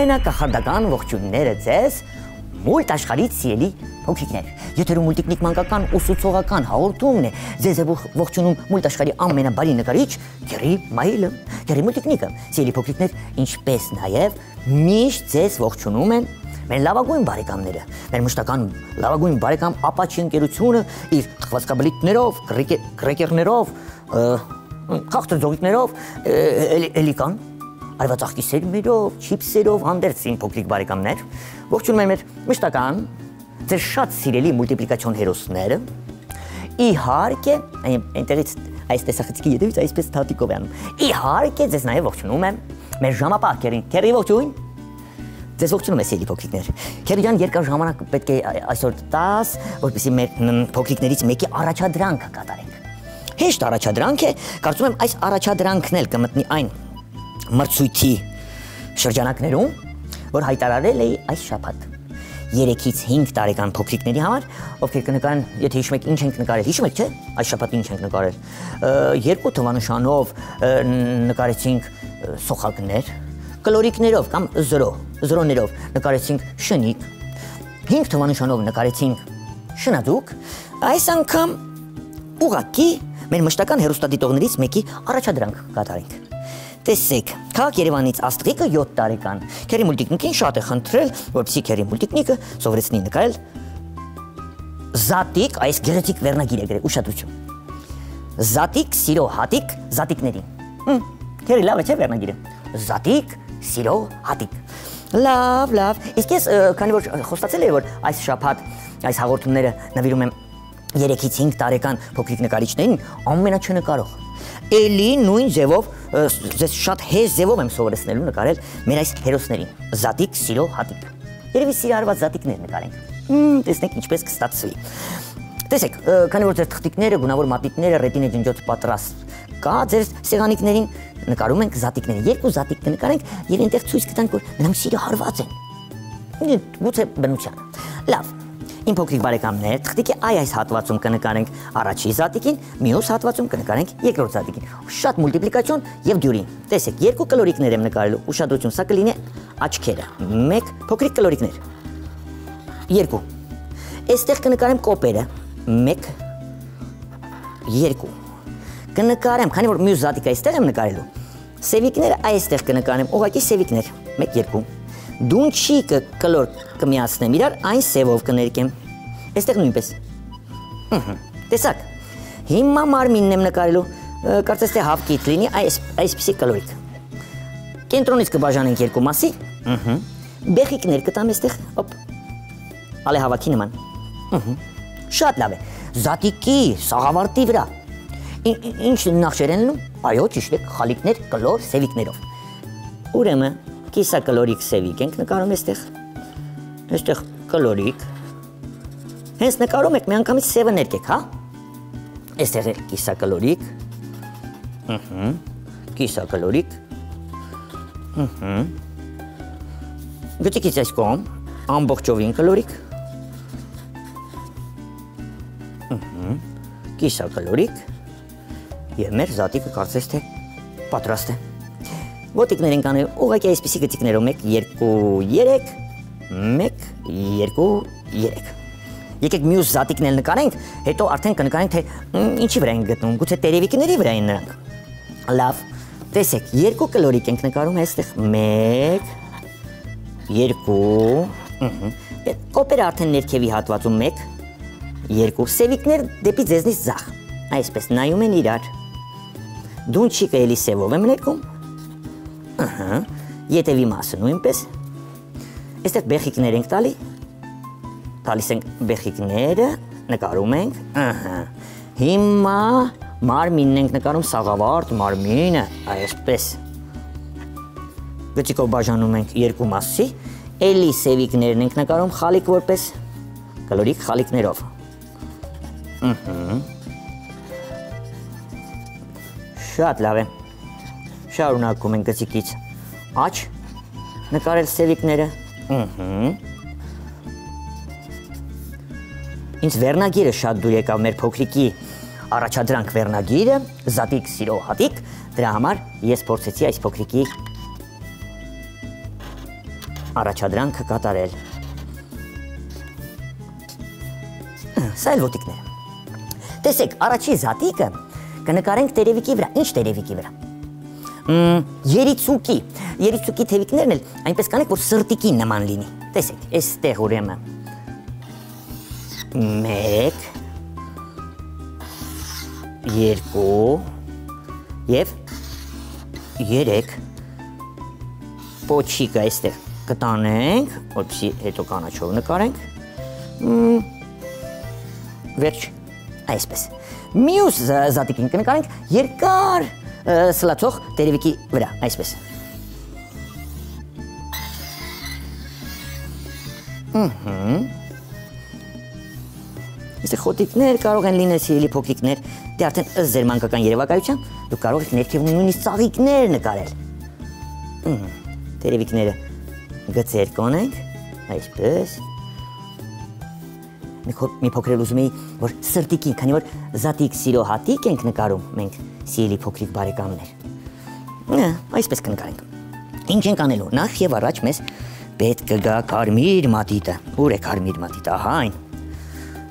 ամենակախարդական ողջույնները ձեզ մուլտ աշխարհից սիրելի փոքրիկներ։ Եթերում մուլտիկնիկ մանկական ուսուցողական հաղորդումն է։ Ձեզ է ողջունում մուլտ աշխարհի ամենաբարի նկարիչ Գերի Մայիլը։ Գերի մուլտիկնիկը, սիրելի փոքրիկներ, ինչպես նաև միշտ ձեզ ողջունում են մեր լավագույն բարեկամները։ Մեր մշտական լավագույն բարեկամ Ապաչի ընկերությունը իր խվածքաբլիթներով, կրեկերներով, խախտრძողիկներով, էլիկան արվածաղկիսերով, չիպսերով հանդերձին փոքրիկ բարեկամներ, ողջունում են մեր մշտական ձեր շատ սիրելի մուլտիպլիկացիոն հերոսները։ Իհարկե, այնտեղից այս տեսախցիկի ետևից այսպես թաթիկով է անում։ Իհարկե, ձեզ նաև ողջունում եմ մեր ժամապահ Քերին։ Քերի ողջույն։ Ձեզ ողջունում եմ սիրելի փոքրիկներ։ Քերի ջան, երկար ժամանակ պետք է այսօր տաս, որպեսզի մեր փոքրիկներից մեկի առաջադրանքը կատարենք։ Հեշտ առաջադրանք է, կարծում եմ այս առաջադրանքն էլ կմտնի այն մրցույթի շրջանակներում, որ հայտարարել էի այս շաբաթ 3-ից 5 տարեկան փոքրիկների համար, ովքեր կնկարեն, եթե հիշում եք ինչ ենք նկարել, հիշում եք, չէ՞, այս շաբաթ ինչ ենք նկարել։ 2 թվանշանով նկարեցինք սոխակներ, կլորիկներով կամ զրոներով նկարեցինք շնիկ, 5 թվանշանով նկարեցինք շնաձուկ, այս անգամ ուղղակի մեր մշտական հեռուստադիտողներից մեկի առաջադրանք կատարենք։ Տեսեք, քաղաք Երևանից Աստղիկը 7 տարեկան Քերի մուլտիկնիկին շատ է խնդրել, որպեսզի Քերի մուլտիկնիկը սովորեցնի նկարել զատիկ, այս գեղեցիկ վերնագիր է գրել, ուշադրություն։ Զատիկ, սիրո, հատիկ, զատիկներին։ Քերի լավ է, չէ՞ վերնագիրը։ Զատիկ, սիրո, հատիկ։ Լավ։ Իսկ ես քանի որ խոստացել եմ, որ այս շաբաթ այս հաղորդումները նվիրում եմ 3-ից 5 տարեկան փոքրիկ նկարիչներին, ամենաչնկարող էլի նույն ձևով, ձեզ շատ հեշտ ձևով եմ սովորեցնելու նկարել մեր այս հերոսներին։ Զատիկ, սիրո, հատիկ։ Երևի սիրահարված զատիկներ նկարենք։ Տեսնենք ինչպես կստացվի։ Տեսեք, քանի որ ձեր թղթիկները, գունավոր մատիտները, ռետինե ջնջոց պատրաստ կա, ձեր սեղանիկներին նկարում ենք զատիկները։ 2 զատիկ կնկարենք եւ այնտեղ ցույց կտանք, որ նրանք սիրահարված են։ Գուցե բնության։ Լավ։ Իմ փոքրիկ բարեկամներ, թղթիկի այս հատվածում կնկարենք առաջի զատիկին, մյուս հատվածում կնկարենք երկրորդ զատիկին։ Շատ մուլտիպլիկացիոն եւ դյուրին։ Տեսեք, 2 կլորիկներ եմ նկարելու, ուշադրություն, սա կլինի աչքերը։ 1 փոքրիկ կլորիկներ։ 2։ Այստեղ կնկարեմ կոպերը։ 1 2։ Կնկարեմ, քանի որ մյուս զատիկը այստեղ եմ նկարելու, սևիկները այստեղ կնկարեմ, ուղղակի սևիկներ։ 1 2։ Դունչիկը կլոր կմիացնեմ իրար, այն սևով կներկեմ։ Այստեղ նույնպես։ Տեսակ։ Հիմա մարմինն եմ նկարելու, կարծես թե հավկիտ լինի այսպիսի կլորիկ։ Կենտրոնից կբաժանենք 2 մասի։ Բեղիկներ կտամ այստեղ, օպ։ Ալե հավաքի նման։ Շատ լավ է։ Զատիկի սաղավարտի վրա ինչ նախշեր են լինում։ Այո, ճիշտ է, խալիկներ կլոր սևիկներով։ Ուրեմն կիսակլորիկ սևիկ ենք նկարում այստեղ։ Այստեղ կլորիկ։ Հենց նկարում եք, մի անգամից սևը ներկեք, հա։ Այստեղ է կիսակլորիկ։ Կիսակլորիկ։ Գտիկից այս կողմ, ամբողջովին կլորիկ։ Կիսակլորիկ։ Եվ մեր զատիկը կարծես թե պատրաստ է։ Ոտիկներ ենք անել ուղղակի այսպիսի գծիկներով 1 2 3։ Եկեք մյուս զատիկն էլ նկարենք, հետո արդեն կնկարենք, թե ինչի վրա են գտնում, գուցե տերևիկների վրա են նրանք։ Լավ, տեսեք, 2 կլորիկ ենք նկարում այստեղ 1 2։ Կոպերը արդեն ներքևի հատվածում 1 2 սևիկներ դեպի ձեզնից ձախ, այսպես նայում են իրար։ Դունչիկը էլի սևով եմ ներկում։ Ետևի մասը նույնպես։ Այստեղ բեղիկներ ենք տալիս ենք բեղիկները, նկարում ենք։ Հիմա մարմինն ենք նկարում, սաղավարտ մարմինը, այսպես։ Գծիկով բաժանում ենք 2 մասի, էլի սևիկներն ենք նկարում խալիկ որպես կլորիկ խալիկներով։ Շատ լավ է։ Շարունակում ենք գծիկից աչ նկարել սևիկները։ Ինձ վերնագիրը շատ դուր եկավ մեր փոքրիկի առաջադրանք վերնագիրը, զատիկ, սիրո, հատիկ, դրա համար ես փորձեցի այս փոքրիկի առաջադրանքը կատարել։ Սա էլ ոտիկները։ Տեսեք, առաջի զատիկը կնկարենք տերևիկի վրա։ Ինչ տերևիկի վրա։ Երիցուկի թևիկներն էլ այնպես կանենք, որ սրտիկին նման լինի։ Տեսեք, այստեղ ուրեմն 1 2 եւ 3 պոչիկը այստեղ կտանենք, որպեսզի հետո կանաչով նկարենք։ Վերջ, այսպես։ Մյուս զատիկին կնկարենք երկար սլացող տերևիկի վրա, այսպես։ Այստեղ խոտիկներ կարող են լինել, սիրելի փոքրիկներ, դե արդեն ըստ ձեր մանկական երևակայության դուք կարող եք ներքևում նույնիսկ ծաղիկներ նկարել։ Տերևիկները գծեր կոնենք, այսպես։ Մի փոքր ուզում էի, որ սրտիկի, քանի որ զատիկ սիրո հատիկ ենք նկարում մենք, սիրելի փոքրիկ բարեկամներ։ Այսպես կնկարենք։ Ինչ ենք անելու, նախ եւ առաջ մեզ պետք կգա կարմիր մատիտը։ Ուր է կարմիր մատիտը, ահա այն։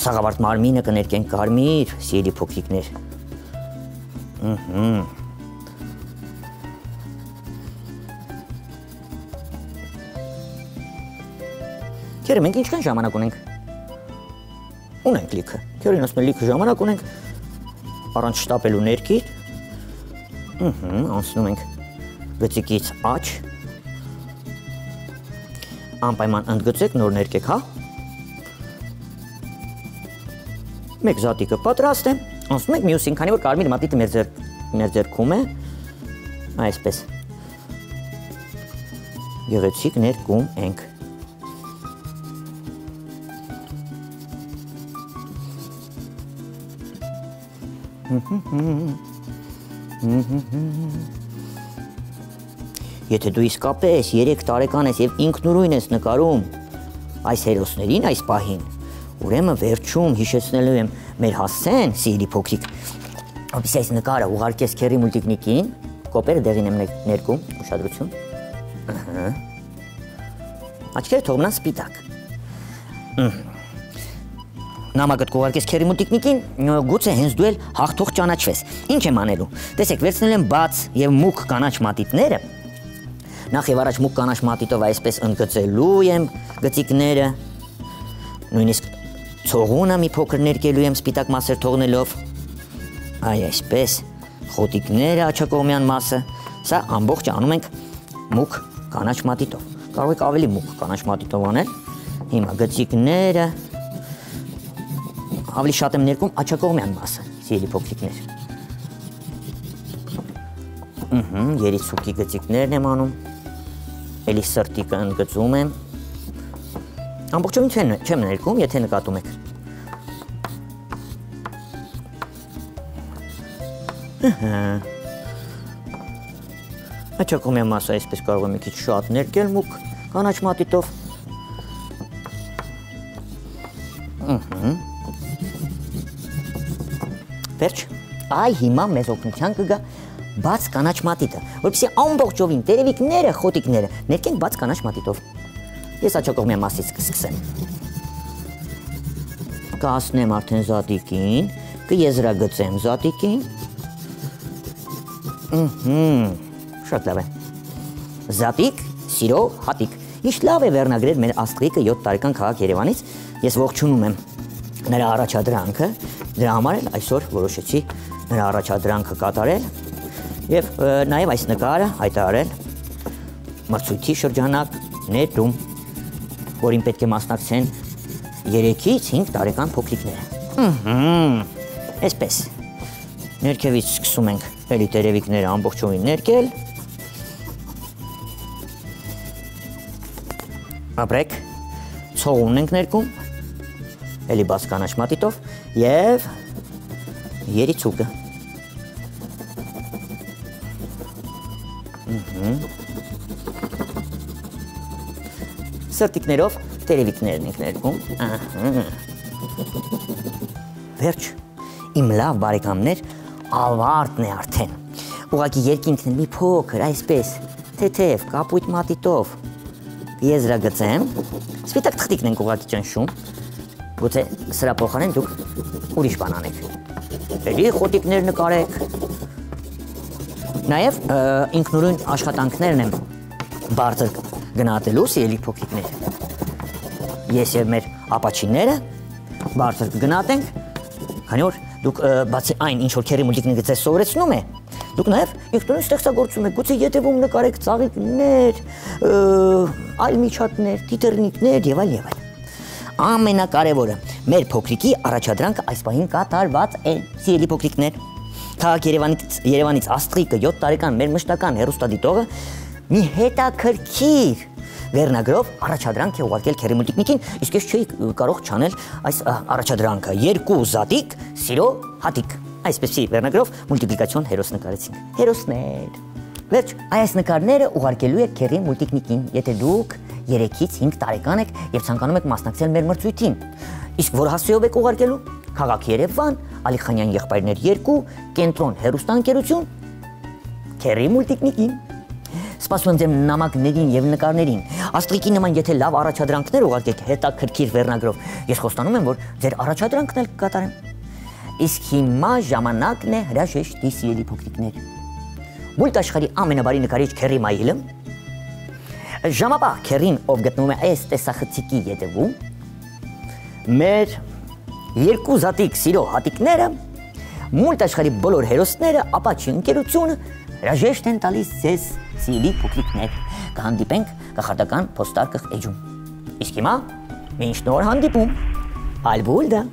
Սաղավարտ մարմինը կներկենք կարմիր, սիրելի փոքրիկներ։ Քերը մենք ինչքան ժամանակ ունենք։ Ունենք լիքը։ Քերին ասում են լիքը ժամանակ ունենք։ Առանց շտապելու ներքիդ։ Անցնում ենք գծիկից աջ։ Անպայման ընդգծեք, նոր ներկեք, հա։ Մեկ զատիկը պատրաստ է։ Անցնում ենք մյուսին, քանի որ կարմիր մատիտը մեր ձեռքում է։ Այսպես։ Գեղեցիկ ներկում ենք։ Եթե դու իսկապես 3 տարեկան ես եւ ինքնուրույն ես նկարում այս հերոսներին այս պահին, ուրեմն վերջում հիշեցնելու եմ մեր հասցեն, սիրելի փոքրիկ, որպեսզի այս նկարը ուղարկես քերի մուլտիկնիկին, կոպերը դեղին եմ ներկում, ուշադրություն։ Աչքերը թողնան սպիտակ։ Նամակդ կուղարկես քերի մուլտիկնիկին, գուցե հենց դու էլ հաղթող ճանաչվես։ Ինչ եմ անելու։ Տեսեք, վերցնել եմ բաց եւ մուգ կանաչ մատիտները։ Նախ եւ առաջ մուգ կանաչ մատիտով այսպես ընդգծելու եմ գծիկները։ Նույնիսկ ցողունը մի փոքր ներկելու եմ սպիտակ մասեր թողնելով։ Այսպես, խոտիկները աչակողմյան մասը, սա ամբողջը անում ենք մուգ կանաչ մատիտով։ Կարող եք ավելի մուգ կանաչ մատիտով անել։ Հիմա գծիկները ավելի շատ եմ ներկում աչակողմյան մասը, սիրելի փոքրիկներ։ Երիցուկի գծիկներն եմ անում։ Էլի սրտիկը ընդգծում եմ։ Ամբողջովին չեմ ներկում, եթե նկատում եք։ Աչակողմյան մասը այսպես կարող եմ մի քիչ շատ ներկել մուգ կանաչ մատիտով։ Վերջ, այ հիմա մեզ օգնության կգա բաց կանաչ մատիտը, որպեսզի ամբողջովին տերևիկները, խոտիկները ներկենք բաց կանաչ մատիտով։ Ես աչակողմյան մասից կսկսեմ։ Կհասնեմ արդեն զատիկին, կեզրագծեմ զատիկին։ Շատ լավ է։ Զատիկ, սիրո, հատիկ։ Ինչ լավ է վերնագրել մեր Աստղիկը 7 տարեկան քաղաք Երևանից։ Ես ողջունում եմ նրա առաջադրանքը, դրա համար էլ այսօր որոշեցի նրա առաջադրանքը կատարել եւ նաեւ այս նկարը հայտարարել մրցույթի շրջանակներում, որին պետք է մասնակցեն 3-ից 5 տարեկան փոքրիկները։ Այսպես։ Ներքևից սկսում ենք էլի տերևիկները ամբողջովին ներկել։ Ապրեք, ցողունն ենք ներկում, էլի բաց կանաչ մատիտով եւ երիցուկը։ Սրտիկներով տերևիկներն ենք ներկում։ Վերջ, իմ լավ բարեկամներ, ավարտն է արդեն։ Ուղղակի երկինքն մի փոքր, այսպես, թեթև, կապույտ մատիտով եզրագծեմ, սպիտակ թղթիկն ենք ուղղակի ճնշում, գուցե սրա փոխարեն դուք ուրիշ բան անեք, էլի խոտիկներ նկարեք, նաև ինքնուրույն աշխատանքներն են բարձր գնահատելու սիրելի փոքրիկներ, ես և մեր ապաչիները բարձր կգնահատենք, քանի որ դուք բացի այն, ինչ որ քերի մուլտիկները ձեզ սովորեցնում է, դուք նաև ինքնուրույն ստեղծագործում եք, գուցե ետևում նկարեք ծաղիկներ, այլ միջատներ, տիտեռնիկներ եւ այլ եւ այլ։ Ամենակարևորը մեր փոքրիկի առաջադրանքը այս պահին կատարված է, սիրելի փոքրիկներ։ Քաղաք Երևանից Աստրիկը 7 տարեկան մեր մշտական հեռուստադիտողը մի հետաքրքիր վերնագրով առաջադրանք է ուղարկել քերի մուլտիկնիկին, իսկ ես չէի կարող չանել այս առաջադրանքը։ 2 զատիկ, սիրո հատիկ։ Այսպեսի վերնագրով մուլտիպլիկացիոն հերոս նկարեցինք։ Հերոսներ։ Վերջ, այս նկարները ուղարկելու եք քերի մուլտիկնիկին, եթե դուք 3-ից 5 տարեկան եք եւ ցանկանում եք մասնակցել մեր մրցույթին։ Իսկ որ հասցեով եք ուղարկելու, Քաղաք Երևան, Ալիխանյան եղբայրներ 2, Կենտրոն հեռուստաընկերություն, քերի մուլտիկնիկին։ Սպասում եմ ձեր նամակներին եւ նկարներին։ Աստրիկի նման եթե լավ առաջադրանքներ ուղարկեք հետաքրքիր վերնագրով, ես խոստանում եմ, որ ձեր առաջադրանքն էլ կկատարեմ։ Իսկ հիմա ժամանակն է հրաժեշտի, սիրելի փոքրիկներ։ Մուլտ աշխարհի ամենաբարի նկարիչ Քերի Մայիլը, ժամապահ Քերին, ով գտնվում է այս տեսախցիկի ետևում, մեր 2 զատիկ սիրո հատիկները, մուլտ աշխարհի բոլոր հերոսները, ապաչի ընկերությունը հրաժեշտ են տալիս ձեզ, սիրելի փոքրիկներ, կհանդիպենք կախարդական փոստարկղ էջում։ Իսկ հիմա մինչ նոր հանդիպում, ալբուլդա։